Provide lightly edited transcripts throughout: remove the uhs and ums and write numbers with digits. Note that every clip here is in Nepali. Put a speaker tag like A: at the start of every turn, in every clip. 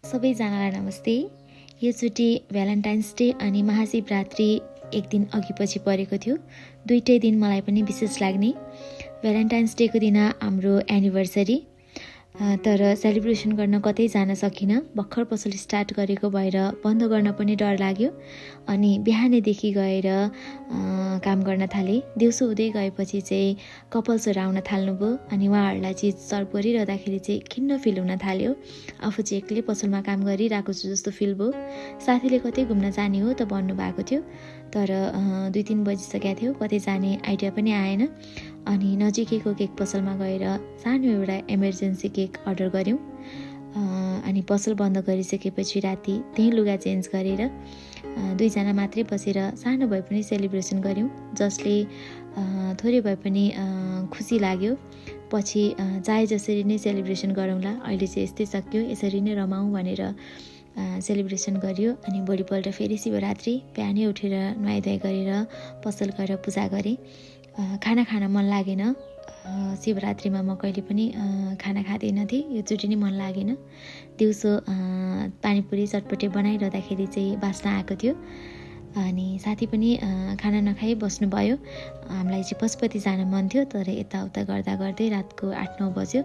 A: सबैजनालाई नमस्ते। योचोटि भ्यालेन्टाइन्स डे अनि महाशिवरात्रि एक दिन अघि पछि परेको थियो। दुईटै दिन मलाई पनि विशेष लाग्ने। भ्यालेन्टाइन्स डेको दिन हाम्रो एनिभर्सरी, तर सेलिब्रेसन गर्न कतै जान सकिनँ। भर्खर पसल स्टार्ट गरेको भएर बन्द गर्न पनि डर लाग्यो। अनि बिहानैदेखि गएर काम गर्न थालेँ। दिउँसो हुँदै गएपछि चाहिँ कपल्सहरू आउन थाल्नुभयो। अनि उहाँहरूलाई चाहिँ सर्भ गरिरहँदाखेरि चाहिँ खिन्न फिल हुन थाल्यो। आफू चाहिँ एक्लै पसलमा काम गरिरहेको छु जस्तो फिल भयो। साथीले कतै घुम्न जाने हो त भन्नुभएको थियो, तर 2-3 बजिसकेको थियो। कतै जाने आइडिया पनि आएन। अनि नजिकैको केक पसलमा गएर सानो एउटा इमर्जेन्सी केक अर्डर गऱ्यौँ। अनि पसल बन्द गरिसकेपछि राति त्यहीँ लुगा चेन्ज गरेर 2 जना मात्रै बसेर सानो भए पनि सेलिब्रेसन गऱ्यौँ, जसले थोरै भए पनि खुसी लाग्यो। पछि चाहे जसरी नै सेलिब्रेसन गरौँला, अहिले चाहिँ यस्तै सक्यो, यसरी नै रमाउँ भनेर सेलिब्रेसन गरियो। अनि भोलिपल्ट फेरि शिवरात्रि बिहानै उठेर नुहाइधुवाइ गरेर पसल गएर पूजा गरेँ। खाना खान मन लागेन। शिवरात्रिमा म कहिले पनि खाना खाँदैन थिएँ, योचोटि नै मन लागेन। दिउँसो पानीपुरी चटपटे बनाइरहँदाखेरि चाहिँ बास्ना आएको थियो। अनि साथी पनि खाना नखाइ बस्नुभयो। हामीलाई चाहिँ पशुपति जान मन थियो, तर यताउता गर्दा गर्दै रातको 8-9 बज्यो,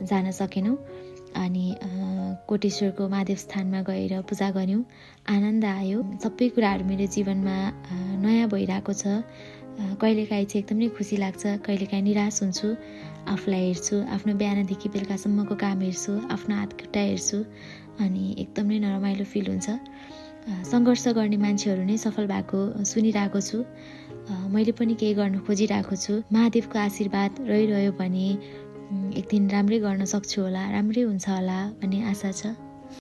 A: जान सकेनौँ। अनि कोटेश्वरको महादेव स्थानमा गएर पूजा गऱ्यौँ। आनन्द आयो। सबै कुराहरू मेरो जीवनमा नयाँ भइरहेको छ। कहिलेकाहीँ चाहिँ एकदमै खुसी लाग्छ, कहिलेकाहीँ निराश हुन्छु। आफूलाई हेर्छु, आफ्नो बिहानदेखि बेलुकासम्मको काम हेर्छु, आफ्नो हात खुट्टा हेर्छु, अनि एकदमै नरमाइलो फिल हुन्छ। सङ्घर्ष गर्ने मान्छेहरू नै सफल भएको सुनिरहेको छु। मैले पनि केही गर्न खोजिरहेको छु। महादेवको आशीर्वाद रहिरह्यो भने एक दिन राम्रै गर्न सक्छु होला, राम्रै हुन्छ होला भन्ने आशा छ।